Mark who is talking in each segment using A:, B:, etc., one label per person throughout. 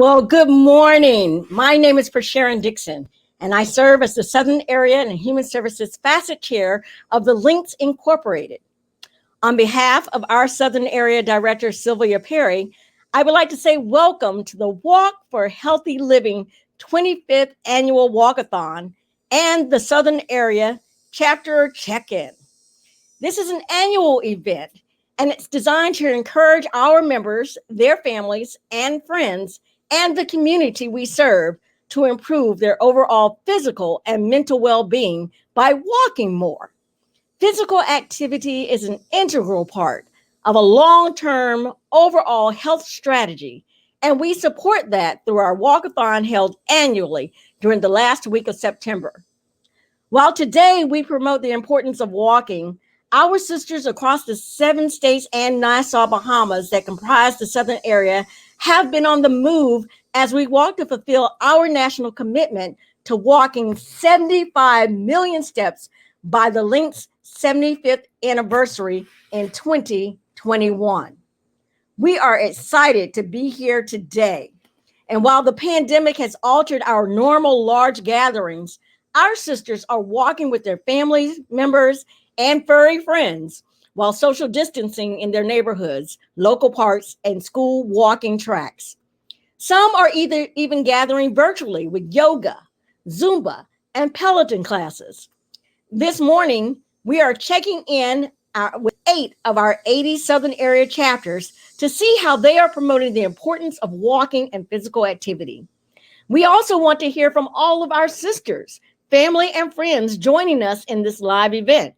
A: Well, good morning. My name is Sharon Dixon, and I serve as the Southern Area and Human Services Facet Chair of the Links Incorporated. On behalf of our Southern Area Director, Sylvia Perry, I would like to say welcome to the Walk for Healthy Living 25th Annual Walk-a-Thon and the Southern Area Chapter Check-in. This is an annual event, and it's designed to encourage our members, their families, and friends, and the community we serve to improve their overall physical and mental well-being by walking more. Physical activity is an integral part of a long-term overall health strategy, and we support that through our walk-a-thon held annually during the last week of September. While today we promote the importance of walking, our sisters across the 7 states and Nassau, Bahamas that comprise the Southern Area have been on the move as we walk to fulfill our national commitment to walking 75 million steps by the Link's 75th anniversary in 2021. We are excited to be here today. And while the pandemic has altered our normal large gatherings, our sisters are walking with their family members and furry friends while social distancing in their neighborhoods, local parks, and school walking tracks. Some are even gathering virtually with yoga, Zumba, and Peloton classes. This morning, we are checking in with 8 of our 80 Southern Area chapters to see how they are promoting the importance of walking and physical activity. We also want to hear from all of our sisters, family, and friends joining us in this live event.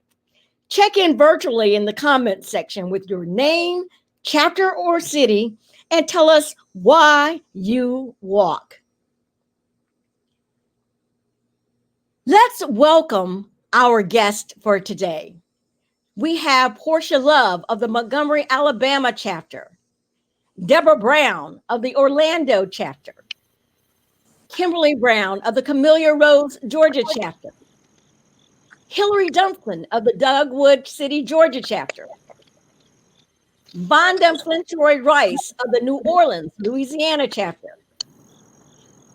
A: Check in virtually in the comments section with your name, chapter, or city, and tell us why you walk. Let's welcome our guest for today. We have Portia Love of the Montgomery, Alabama chapter, Deborah Brown of the Orlando chapter, Kimberly Brown of the Camellia Rose, Georgia chapter, Hillary Dunson of the Dogwood City, Georgia chapter, Vonda Flintroy Rice of the New Orleans, Louisiana chapter,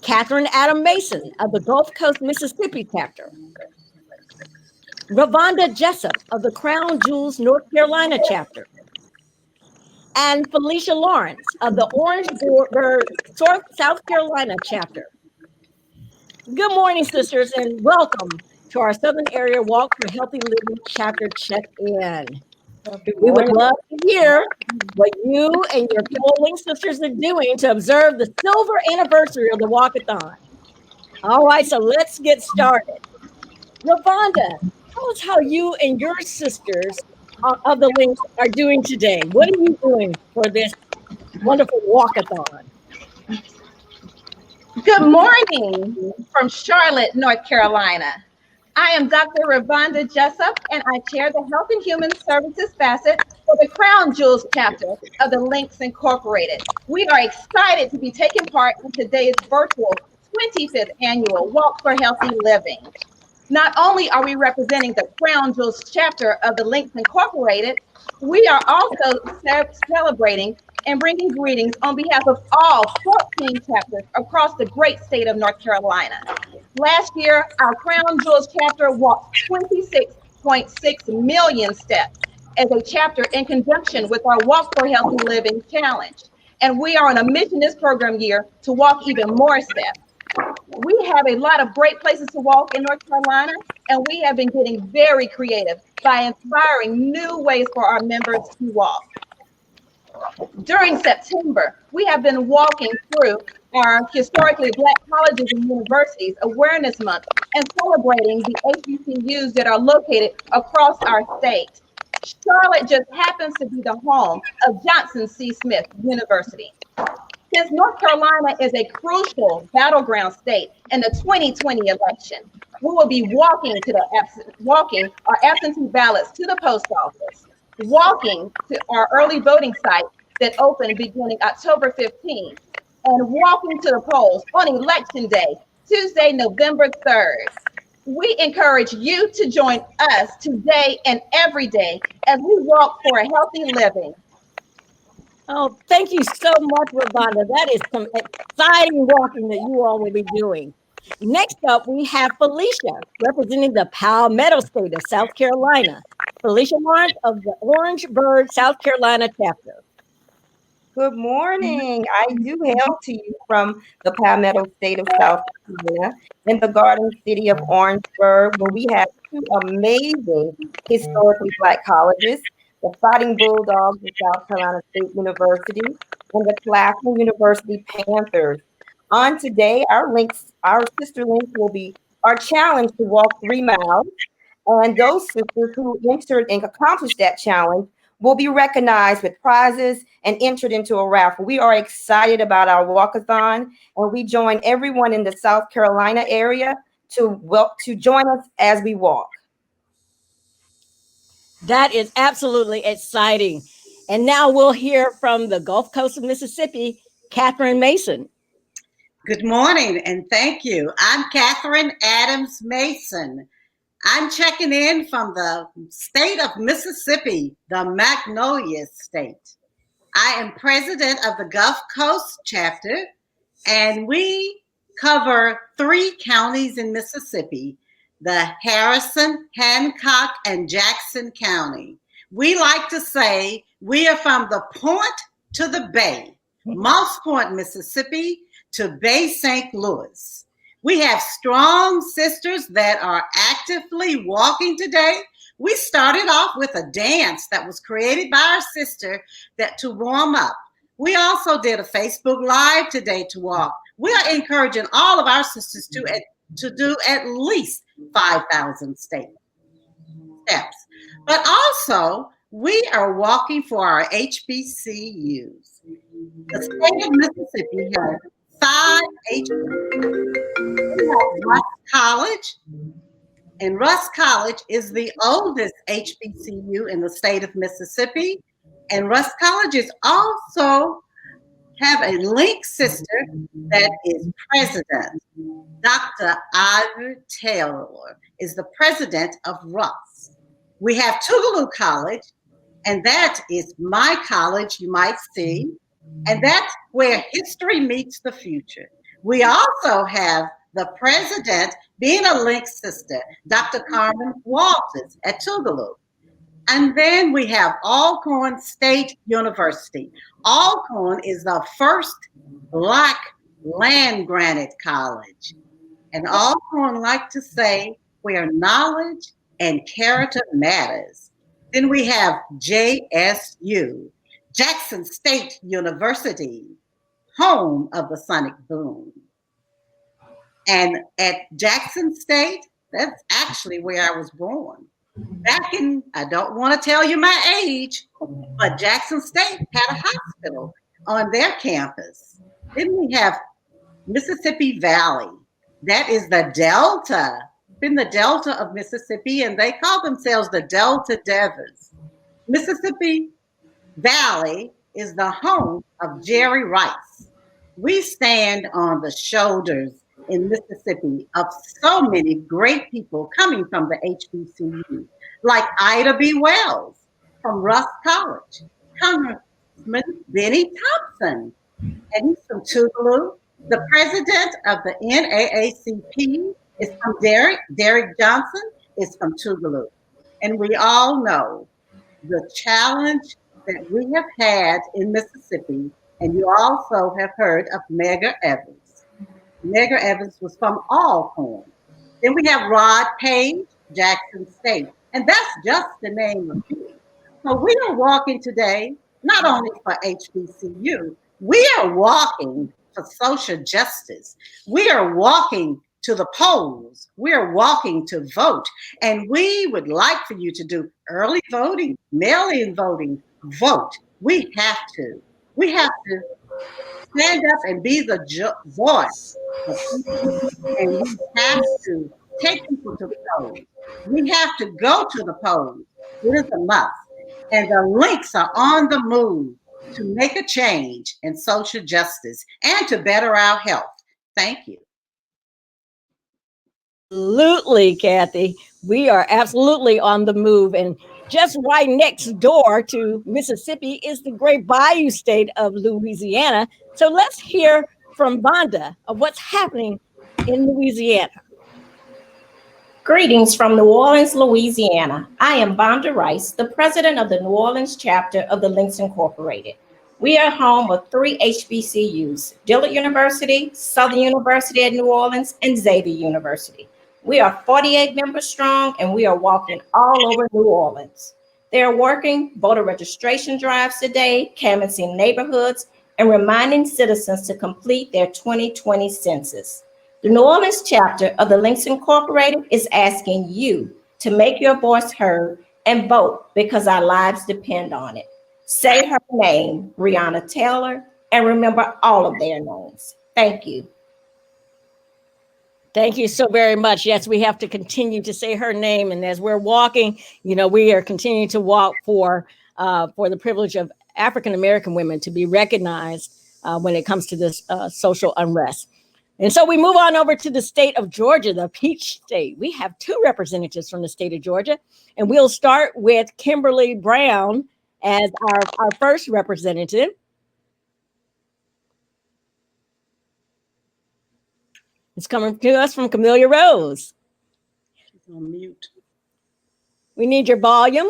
A: Catherine Adam Mason of the Gulf Coast, Mississippi chapter, Revonda Jessup of the Crown Jewels, North Carolina chapter, and Felicia Lawrence of the Orangeburg, South Carolina chapter. Good morning, sisters, and welcome to our Southern Area Walk for Healthy Living Chapter Check-in. We would love to hear what you and your fellow Link sisters are doing to observe the silver anniversary of the walk-a-thon. All right, so let's get started. Revonda, tell us how you and your sisters of the Links are doing today. What are you doing for this wonderful walk-a-thon?
B: Good morning from Charlotte, North Carolina. I am Dr. Revonda Jessup, and I chair the Health and Human Services Facet for the Crown Jewels chapter of the Links Incorporated. We are excited to be taking part in today's virtual 25th annual Walk for Healthy Living. Not only are we representing the Crown Jewels chapter of the Links Incorporated, we are also celebrating and bringing greetings on behalf of all 14 chapters across the great state of North Carolina. Last year, our Crown Jewels chapter walked 26.6 million steps as a chapter in conjunction with our Walk for Healthy Living Challenge. And we are on a mission this program year to walk even more steps. We have a lot of great places to walk in North Carolina, and we have been getting very creative by inspiring new ways for our members to walk. During September, we have been walking through our historically Black colleges and universities Awareness Month and celebrating the HBCUs that are located across our state. Charlotte just happens to be the home of Johnson C. Smith University. Since North Carolina is a crucial battleground state in the 2020 election, we will be walking our absentee ballots to the post office, walking to our early voting site that opened beginning October 15th, and walking to the polls on Election Day, Tuesday, November 3rd. We encourage you to join us today and every day as we walk for a healthy living.
A: Oh, thank you so much, Revonda. That is some exciting walking that you all will be doing. Next up, we have Felicia, representing the Palmetto State of South Carolina. Felicia Lawrence of the Orangeburg, South Carolina chapter.
C: Good morning. I do hail to you from the Palmetto State of South Carolina in the Garden City of Orangeburg, where we have two amazing historically Black colleges, the Fighting Bulldogs of South Carolina State University and the Claflin University Panthers. On today, our sister links will be our challenge to walk 3 miles. And those sisters who entered and accomplished that challenge will be recognized with prizes and entered into a raffle. We are excited about our walk-a-thon, and we join everyone in the South Carolina area to join us as we walk.
A: That is absolutely exciting. And now we'll hear from the Gulf Coast of Mississippi, Catherine Mason.
D: Good morning and thank you. I'm Catherine Adams Mason. I'm checking in from the state of Mississippi, the Magnolia State. I am president of the Gulf Coast chapter, and we cover 3 counties in Mississippi, the Harrison, Hancock, and Jackson County. We like to say we are from the point to the bay, Moss Point, Mississippi, to Bay St. Louis. We have strong sisters that are actively walking today. We started off with a dance that was created by our sister to warm up. We also did a Facebook Live today to walk. We are encouraging all of our sisters to do at least 5,000 steps. But also, we are walking for our HBCUs. The state of Mississippi has 5 HBCUs. We have Russ College, and Russ College is the oldest HBCU in the state of Mississippi. And Russ College is also have a link sister that is president. Dr. Ivor Taylor is the president of Russ. We have Tougaloo College, and that is my college, you might see. And that's where history meets the future. We also have the president being a link sister, Dr. Carmen Walters at Tougaloo. And then we have Alcorn State University. Alcorn is the first Black land-granted college. And Alcorn like to say where knowledge and character matters. Then we have JSU, Jackson State University, home of the sonic boom. And at Jackson State, that's actually where I was born. Back in, I don't want to tell you my age, but Jackson State had a hospital on their campus. Then we have Mississippi Valley. That is the Delta, in the Delta of Mississippi, and they call themselves the Delta Devils. Mississippi Valley is the home of Jerry Rice. We stand on the shoulders in Mississippi of so many great people coming from the HBCU, like Ida B. Wells from Russ College, Congressman Benny Thompson, and he's from Tougaloo. The president of the NAACP is from Derek Johnson is from Tougaloo. And we all know the challenge that we have had in Mississippi, and you also have heard of Medgar Evers. Medgar Evers was from Alcorn. Then we have Rod Page, Jackson State, and that's just the name of few. So we are walking today, not only for HBCU, we are walking for social justice. We are walking to the polls. We are walking to vote. And we would like for you to do early voting, mail-in voting, vote. We have to. We have to stand up and be the voice of people. And we have to take people to the polls. We have to go to the polls. It is a must. And the links are on the move to make a change in social justice and to better our health. Thank you.
A: Absolutely, Kathy. We are absolutely on the move. And Just right next door to Mississippi is the great Bayou state of Louisiana. So let's hear from Vonda of what's happening in Louisiana.
E: Greetings from New Orleans, Louisiana. I am Vonda Rice, the president of the New Orleans chapter of the Links Incorporated. We are home of 3 HBCUs, Dillard University, Southern University at New Orleans, and Xavier University. We are 48 members strong, and we are walking all over New Orleans. They are working voter registration drives today, canvassing neighborhoods, and reminding citizens to complete their 2020 census. The New Orleans chapter of the Links Incorporated is asking you to make your voice heard and vote because our lives depend on it. Say her name, Breonna Taylor, and remember all of their names. Thank you.
A: Thank you so very much. Yes, we have to continue to say her name. And as we're walking, we are continuing to walk for the privilege of African-American women to be recognized when it comes to this social unrest. And so we move on over to the state of Georgia, the Peach State. We have 2 representatives from the state of Georgia, and we'll start with Kimberly Brown as our first representative. It's coming to us from Camellia Rose.
D: She's on mute.
A: We need your volume.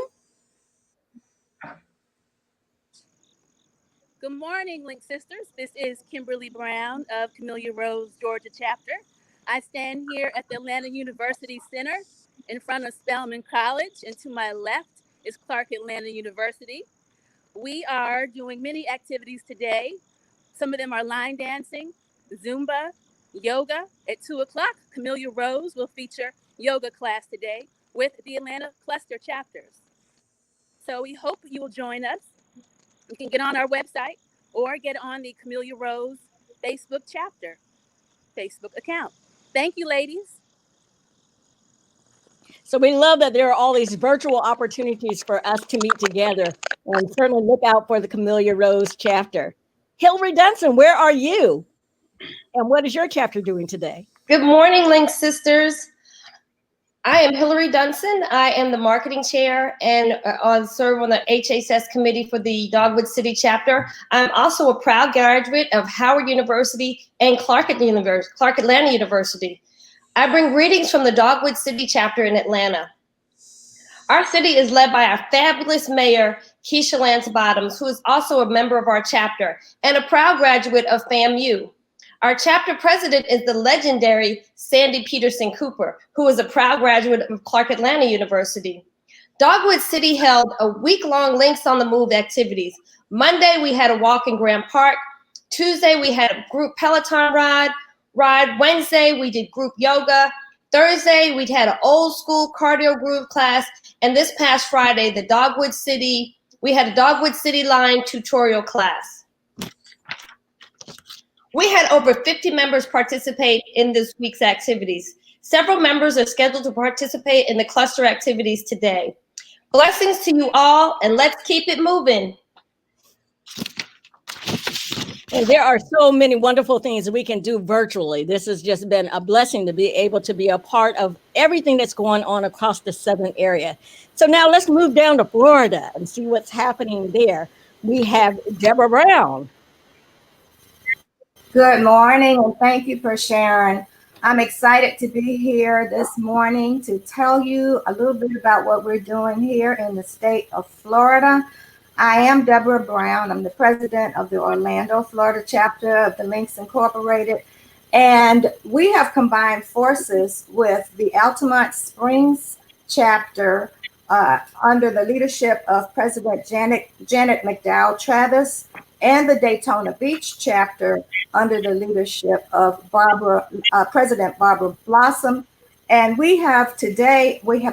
F: Good morning, Link Sisters. This is Kimberly Brown of Camellia Rose, Georgia chapter. I stand here at the Atlanta University Center in front of Spelman College, and to my left is Clark Atlanta University. We are doing many activities today. Some of them are line dancing, Zumba, yoga. At 2 o'clock, Camellia Rose will feature yoga class today with the Atlanta cluster chapters. So we hope you will join us. You can get on our website or get on the Camellia Rose Facebook chapter, Facebook account. Thank you, ladies.
A: So we love that there are all these virtual opportunities for us to meet together, and certainly look out for the Camellia Rose chapter. Hillary Dunson, where are you? And what is your chapter doing today?
G: Good morning, Link Sisters. I am Hillary Dunson. I am the marketing chair and serve on the HSS committee for the Dogwood City chapter. I'm also a proud graduate of Howard University and Clark Atlanta University. I bring greetings from the Dogwood City chapter in Atlanta. Our city is led by our fabulous mayor, Keisha Lance Bottoms, who is also a member of our chapter and a proud graduate of FAMU. Our chapter president is the legendary Sandy Peterson Cooper, who is a proud graduate of Clark Atlanta University. Dogwood City held a week-long Links on the Move activities. Monday, we had a walk in Grant Park. Tuesday, we had a group Peloton ride. Wednesday, we did group yoga. Thursday, we had an old school cardio group class. And this past Friday, we had a Dogwood City line tutorial class. We had over 50 members participate in this week's activities. Several members are scheduled to participate in the cluster activities today. Blessings to you all, and let's keep it moving.
A: And there are so many wonderful things that we can do virtually. This has just been a blessing to be able to be a part of everything that's going on across the southern area. So now let's move down to Florida and see what's happening there. We have Deborah Brown.
H: Good morning, and thank you for sharing. I'm excited to be here this morning to tell you a little bit about what we're doing here in the state of Florida. I am Deborah Brown. I'm the president of the Orlando, Florida chapter of the Links Incorporated, and we have combined forces with the Altamont Springs chapter under the leadership of President Janet McDowell Travis, and the Daytona Beach chapter under the leadership of President Barbara Blossom. And we have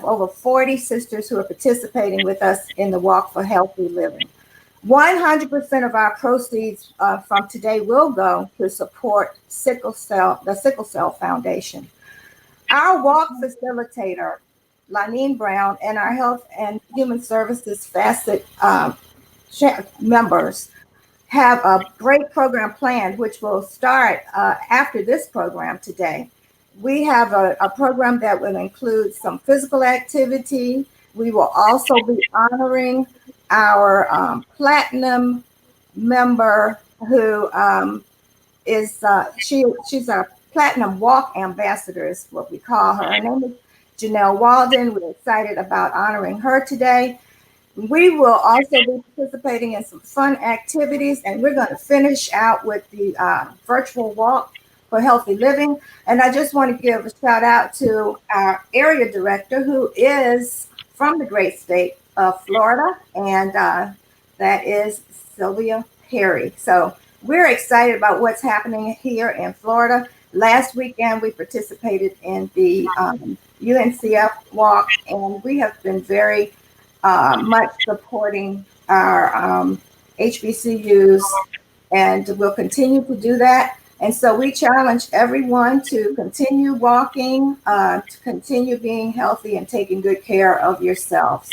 H: over 40 sisters who are participating with us in the Walk for Healthy Living. 100% of our proceeds from today will go to support the Sickle Cell Foundation. Our walk facilitator, Lanine Brown, and our Health and Human Services facet members have a great program planned, which will start after this program today. We have a program that will include some physical activity, We will also be honoring our platinum member who she's a platinum walk ambassador is what we call her. Her name is Janelle Walden. We're excited about honoring her today. We will also be participating in some fun activities, and we're going to finish out with the virtual walk for healthy living. And I just want to give a shout out to our area director, who is from the great state of Florida, and that is Sylvia Perry. So we're excited about what's happening here in Florida. Last weekend, we participated in the UNCF walk, and we have been very much supporting our HBCUs, and we'll continue to do that. And so we challenge everyone to continue walking, to continue being healthy and taking good care of yourselves.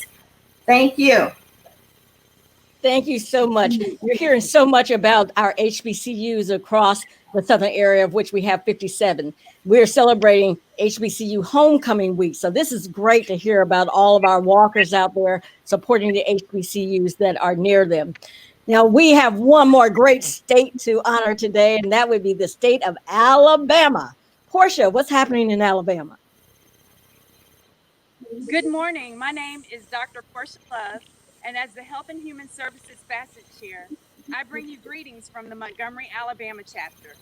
H: Thank you.
A: Thank you so much. You're hearing so much about our HBCUs across the southern area, of which we have 57. We're celebrating HBCU Homecoming Week. So this is great to hear about all of our walkers out there supporting the HBCUs that are near them. Now, we have one more great state to honor today, and that would be the state of Alabama. Portia, what's happening in Alabama?
I: Good morning. My name is Dr. Portia Love, and as the Health and Human Services Facet Chair, I bring you greetings from the Montgomery, Alabama chapter.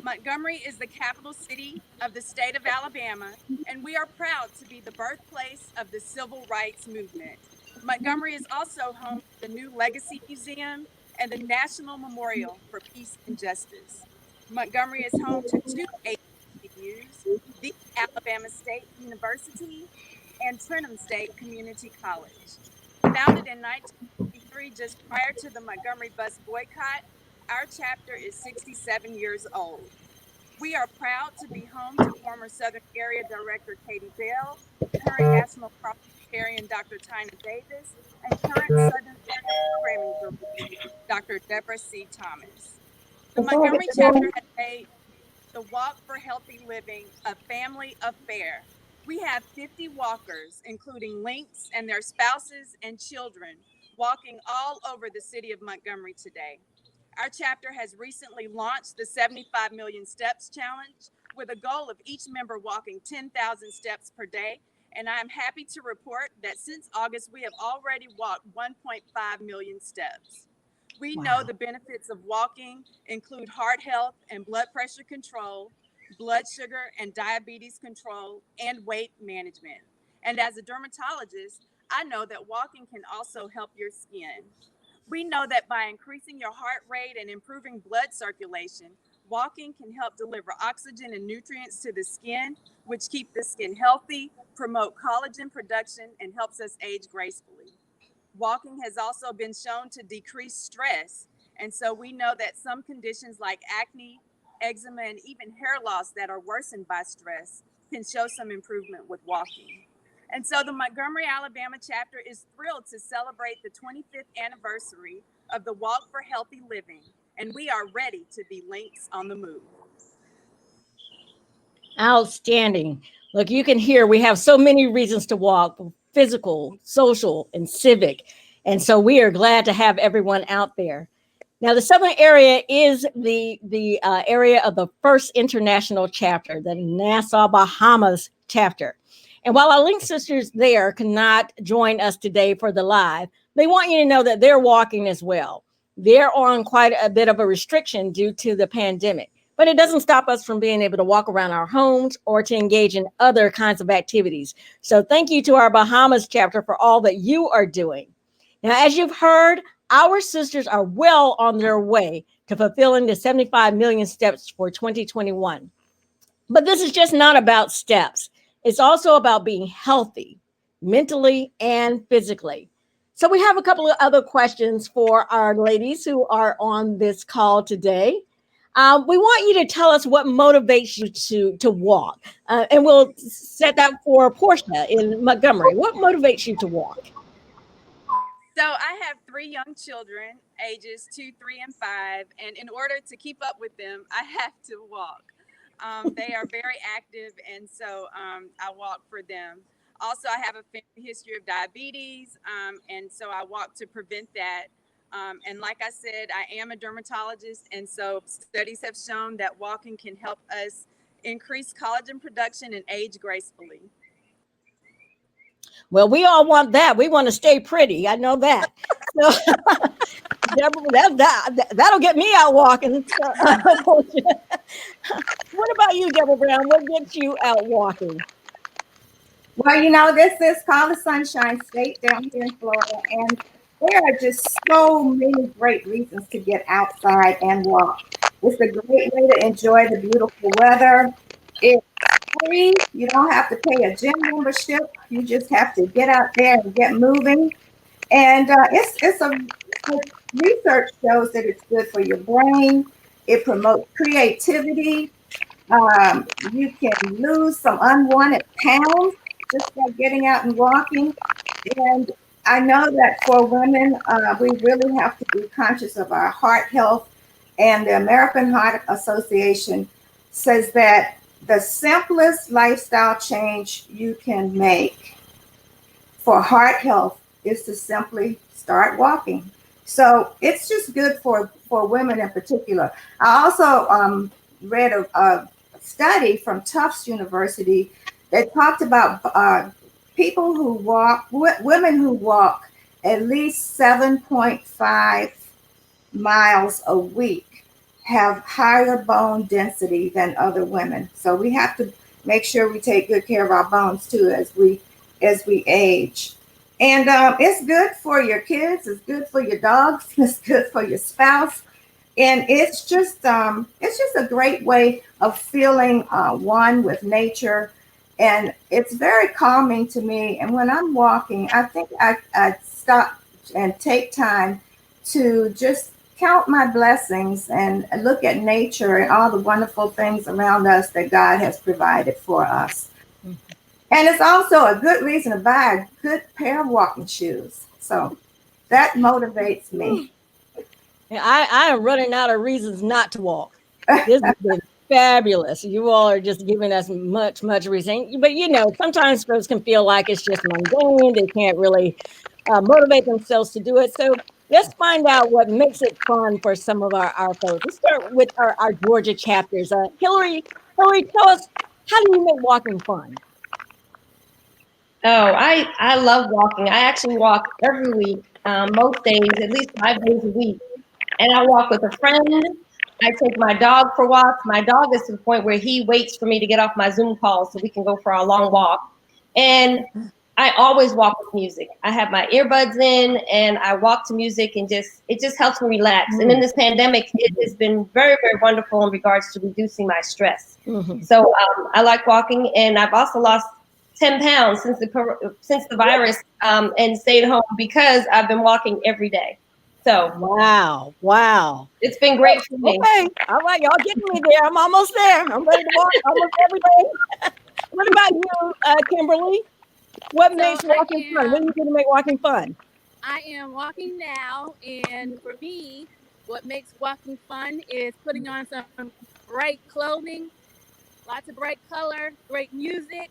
I: Montgomery is the capital city of the state of Alabama, and we are proud to be the birthplace of the Civil Rights Movement. Montgomery is also home to the new Legacy Museum and the National Memorial for Peace and Justice. Montgomery is home to two HBCUs, the Alabama State University and Trenton State Community College. Founded in 1953, just prior to the Montgomery bus boycott, our chapter is 67 years old. We are proud to be home to former Southern Area Director Katie Bell, current National Parliamentarian Dr. Tina Davis, and current Southern Area Programming Director Dr. Deborah C. Thomas. The Montgomery chapter has made the Walk for Healthy Living a family affair. We have 50 walkers, including Lynx and their spouses and children, walking all over the city of Montgomery today. Our chapter has recently launched the 75 Million Steps Challenge with a goal of each member walking 10,000 steps per day. And I am happy to report that since August, we have already walked 1.5 million steps. We know the benefits of walking include heart health and blood pressure control, blood sugar and diabetes control, and weight management. And as a dermatologist, I know that walking can also help your skin. We know that by increasing your heart rate and improving blood circulation, walking can help deliver oxygen and nutrients to the skin, which keep the skin healthy, promote collagen production, and helps us age gracefully. Walking has also been shown to decrease stress. And so we know that some conditions like acne, eczema, and even hair loss that are worsened by stress can show some improvement with walking. And so the Montgomery, Alabama chapter is thrilled to celebrate the 25th anniversary of the Walk for Healthy Living. And we are ready to be Lynx on the move.
A: Outstanding. Look, you can hear we have so many reasons to walk: physical, social, and civic. And so we are glad to have everyone out there. Now, the southern area is the area of the first international chapter, the Nassau, Bahamas chapter. And while our Link sisters there cannot join us today for the live, they want you to know that they're walking as well. They're on quite a bit of a restriction due to the pandemic, but it doesn't stop us from being able to walk around our homes or to engage in other kinds of activities. So thank you to our Bahamas chapter for all that you are doing. Now, as you've heard, our sisters are well on their way to fulfilling the 75 million steps for 2021. But this is just not about steps. It's also about being healthy, mentally and physically. So we have a couple of other questions for our ladies who are on this call today. We want you to tell us what motivates you to walk. And we'll set that for Portia in Montgomery. What motivates you to walk?
I: So I have 3 young children, ages 2, 3, and 5. And in order to keep up with them, I have to walk. They are very active, and so I walk for them. Also, I have a family history of diabetes, and so I walk to prevent that. And like I said, I am a dermatologist, and so studies have shown that walking can help us increase collagen production and age gracefully.
A: Well, we all want that. We want to stay pretty. I know that. So, Deborah, that'll get me out walking. What about you, Deborah Brown? What gets you out walking?
H: Well, you know, this is called the Sunshine State down here in Florida, and there are just so many great reasons to get outside and walk. It's a great way to enjoy the beautiful weather. It's free. You don't have to pay a gym membership. You just have to get out there and get moving. And research shows that it's good for your brain. It promotes creativity. You can lose some unwanted pounds just by getting out and walking. And I know that for women, we really have to be conscious of our heart health. And the American Heart Association says that the simplest lifestyle change you can make for heart health is to simply start walking. So it's just good for women in particular. I also read a study from Tufts University that talked about people who walk, women who walk at least 7.5 miles a week have higher bone density than other women. So we have to make sure we take good care of our bones too as we age. And it's good for your kids, it's good for your dogs, it's good for your spouse. And it's just a great way of feeling one with nature. And it's very calming to me. And when I'm walking, I think I stop and take time to just count my blessings and look at nature and all the wonderful things around us that God has provided for us. Mm-hmm. And it's also a good reason to buy a good pair of walking shoes. So that motivates me.
A: I am running out of reasons not to walk. This has been fabulous. You all are just giving us much reason. But, you know, sometimes folks can feel like it's just mundane. They can't really motivate themselves to do it. So let's find out what makes it fun for some of our folks. Let's start with our Georgia chapters. Hillary, tell us, how do you make walking fun?
G: Oh, I love walking. I actually walk every week, most days, at least 5 days a week. And I walk with a friend. I take my dog for walks. My dog is to the point where he waits for me to get off my Zoom call so we can go for a long walk. And I always walk with music. I have my earbuds in and I walk to music, and it just helps me relax. And in this pandemic, it has been very, very wonderful in regards to reducing my stress. Mm-hmm. So I like walking, and I've also lost 10 pounds since the virus and stayed home because I've been walking every day. So
A: wow,
G: it's been great for me.
A: Okay, all right, y'all getting me there. I'm almost there. I'm ready to walk almost every day. What about you, Kimberly? What makes walking fun? What do you do to make walking fun?
F: I am walking now, and for me, what makes walking fun is putting on some bright clothing, lots of bright color, great music.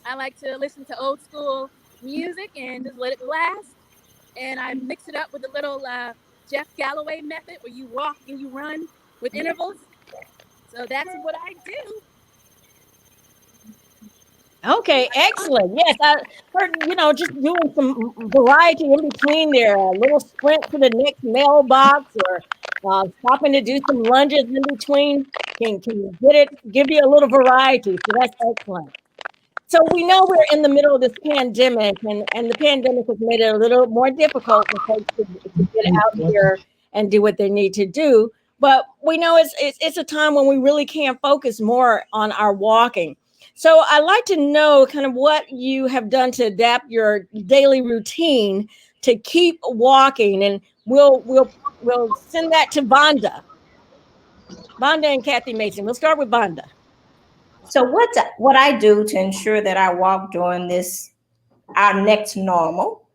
F: I like to listen to old school music and just let it blast. And I mix it up with a little Jeff Galloway method where you walk and you run with intervals. So that's what I do.
A: Okay, excellent. Yes, I heard, just doing some variety in between there. A little sprint to the next mailbox, or stopping to do some lunges in between can give you a little variety. So that's excellent. So we know we're in the middle of this pandemic, and the pandemic has made it a little more difficult for folks to get out here and do what they need to do. But we know it's a time when we really can focus more on our walking. So I'd like to know kind of what you have done to adapt your daily routine to keep walking, and we'll send that to Vonda and Kathy Mason. We'll start with Vonda.
E: So what I do to ensure that I walk during our next normal,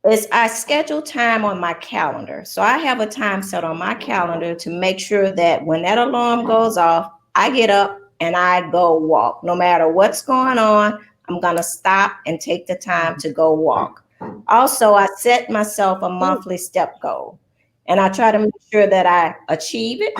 E: is I schedule time on my calendar. So I have a time set on my calendar to make sure that when that alarm goes off, I get up and I go walk. No matter what's going on, I'm going to stop and take the time to go walk. Also, I set myself a monthly step goal, and I try to make sure that I achieve it,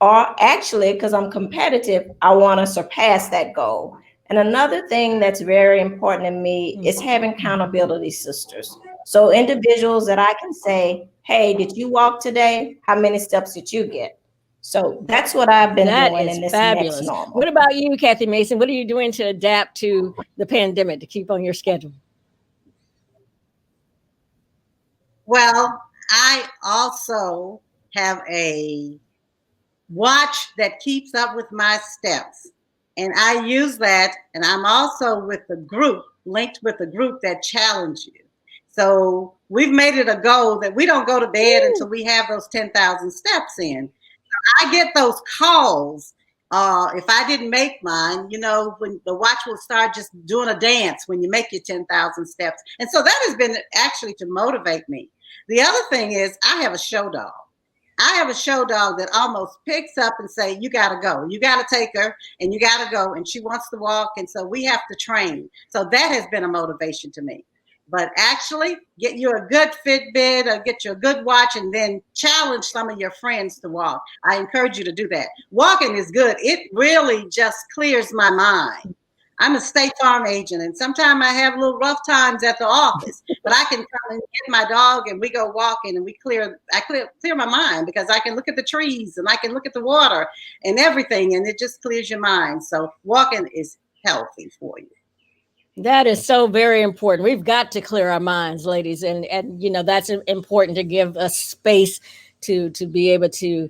E: or actually, because I'm competitive, I want to surpass that goal. And another thing that's very important to me is having accountability sisters. So individuals that I can say, hey, did you walk today? How many steps did you get? So that's what I've been doing in this
A: fabulous.
E: next normal.
A: What about you, Kathy Mason? What are you doing to adapt to the pandemic to keep on your schedule?
D: Well, I also have a watch that keeps up with my steps. And I use that, and I'm also with the group, linked with the group that challenge you. So we've made it a goal that we don't go to bed until we have those 10,000 steps in. I get those calls. If I didn't make mine, you know, when the watch will start just doing a dance when you make your 10,000 steps. And so that has been actually to motivate me. The other thing is I have a show dog. I have a show dog that almost picks up and say, you got to go. You got to take her and you got to go. And she wants to walk. And so we have to train. So that has been a motivation to me. But actually, get you a good Fitbit or get you a good watch and then challenge some of your friends to walk. I encourage you to do that. Walking is good. It really just clears my mind. I'm a State Farm agent, and sometimes I have little rough times at the office, but I can come and get my dog and we go walking and I clear my mind because I can look at the trees and I can look at the water and everything, and it just clears your mind. So walking is healthy for you.
A: That is so very important. We've got to clear our minds, ladies, and you know that's important to give us space to be able to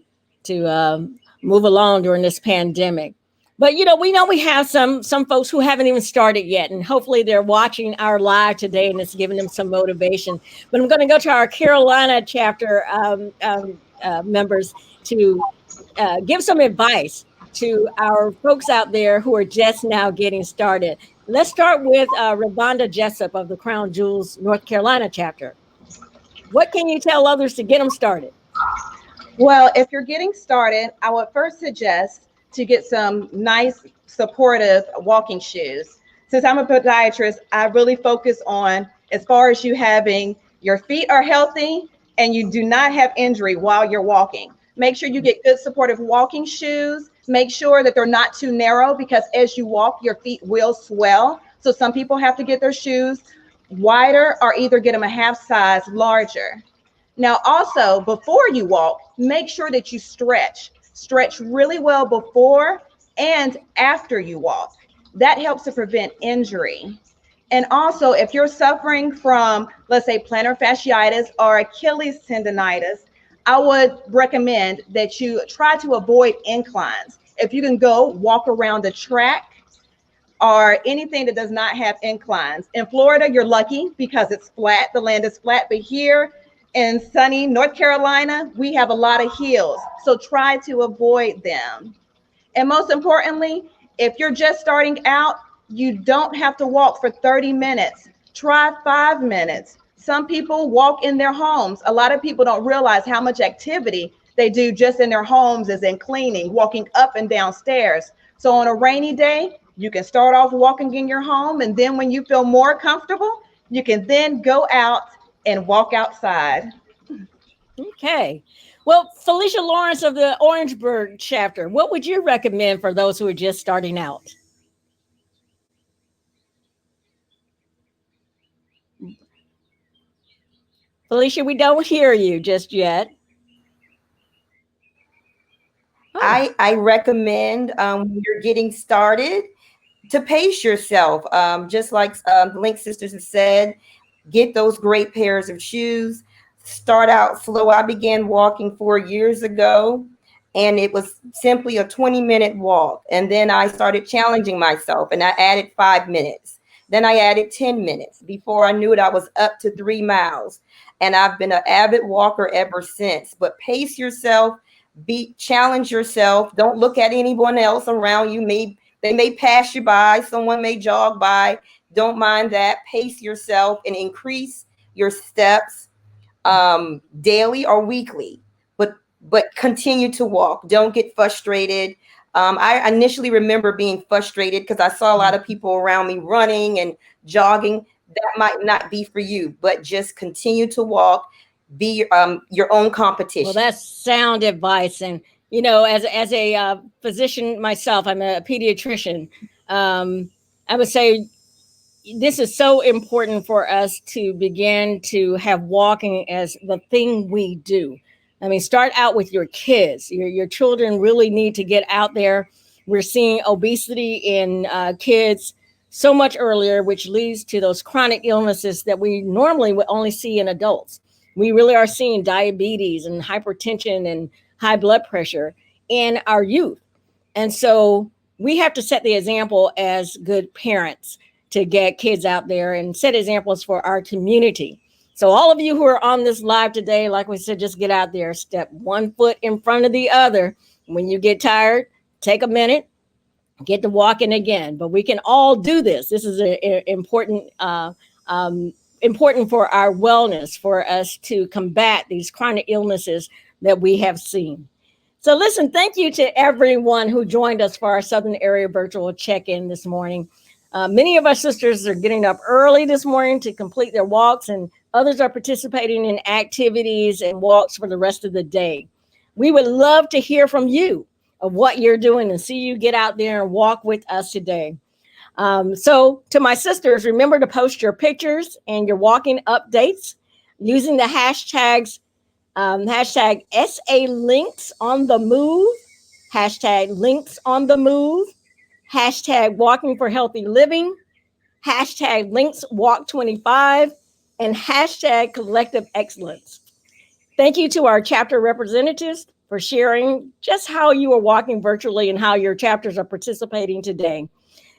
A: move along during this pandemic. But you know we have some folks who haven't even started yet, and hopefully they're watching our live today, and it's giving them some motivation. But I'm going to go to our Carolina chapter members to give some advice to our folks out there who are just now getting started. Let's start with Revonda Jessup of the Crown Jewels, North Carolina chapter. What can you tell others to get them started?
B: Well, if you're getting started, I would first suggest to get some nice, supportive walking shoes. Since I'm a podiatrist, I really focus on as far as you having your feet are healthy and you do not have injury while you're walking. Make sure you get good supportive walking shoes. Make sure that they're not too narrow because as you walk, your feet will swell. So some people have to get their shoes wider or either get them a half size larger. Now, also, before you walk, make sure that you stretch. Stretch really well before and after you walk. That helps to prevent injury. And also, if you're suffering from, let's say, plantar fasciitis or Achilles tendonitis, I would recommend that you try to avoid inclines. If you can go walk around the track or anything that does not have inclines. In Florida, you're lucky because it's flat, the land is flat, but here in sunny North Carolina, we have a lot of hills. So try to avoid them. And most importantly, if you're just starting out, you don't have to walk for 30 minutes. Try 5 minutes. Some people walk in their homes. A lot of people don't realize how much activity they do just in their homes as in cleaning, walking up and down stairs. So on a rainy day, you can start off walking in your home. And then when you feel more comfortable, you can then go out and walk outside.
A: Okay. Well, Felicia Lawrence of the Orangeburg chapter, what would you recommend for those who are just starting out? Felicia, we don't hear you just yet.
C: Oh. I recommend when you're getting started to pace yourself. Just like the Link Sisters have said, get those great pairs of shoes. Start out slow. I began walking 4 years ago, and it was simply a 20-minute walk. And then I started challenging myself, and I added 5 minutes. Then I added 10 minutes. Before I knew it, I was up to 3 miles. And I've been an avid walker ever since. But pace yourself, challenge yourself. Don't look at anyone else around you. They may pass you by. Someone may jog by. Don't mind that. Pace yourself and increase your steps daily or weekly. But continue to walk. Don't get frustrated. I initially remember being frustrated because I saw a lot of people around me running and jogging. That might not be for you, but just continue to walk, be your own competition.
A: Well, that's sound advice. And, you know, as a physician myself, I'm a pediatrician. I would say this is so important for us to begin to have walking as the thing we do. I mean, start out with your kids. Your children really need to get out there. We're seeing obesity in kids so much earlier, which leads to those chronic illnesses that we normally would only see in adults. We really are seeing diabetes and hypertension and high blood pressure in our youth. And so we have to set the example as good parents to get kids out there and set examples for our community. So all of you who are on this live today, like we said, just get out there, step one foot in front of the other. When you get tired, take a minute, get to walking again. But we can all do this. This is important for our wellness, for us to combat these chronic illnesses that we have seen. So listen, thank you to everyone who joined us for our Southern Area Virtual Check-in this morning. Many of our sisters are getting up early this morning to complete their walks, and others are participating in activities and walks for the rest of the day. We would love to hear from you of what you're doing and see you get out there and walk with us today. So to my sisters, remember to post your pictures and your walking updates using the hashtags, hashtag SA Links on the Move, hashtag Links on the Move, hashtag Walking for Healthy Living, hashtag Links Walk 25, and hashtag Collective Excellence. Thank you to our chapter representatives for sharing just how you are walking virtually and how your chapters are participating today.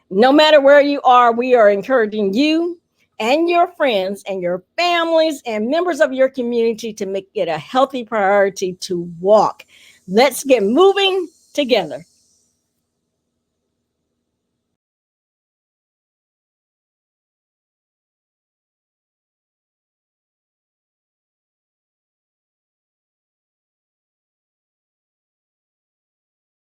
A: No matter where you are, we are encouraging you and your friends and your families and members of your community to make it a healthy priority to walk. Let's get moving together.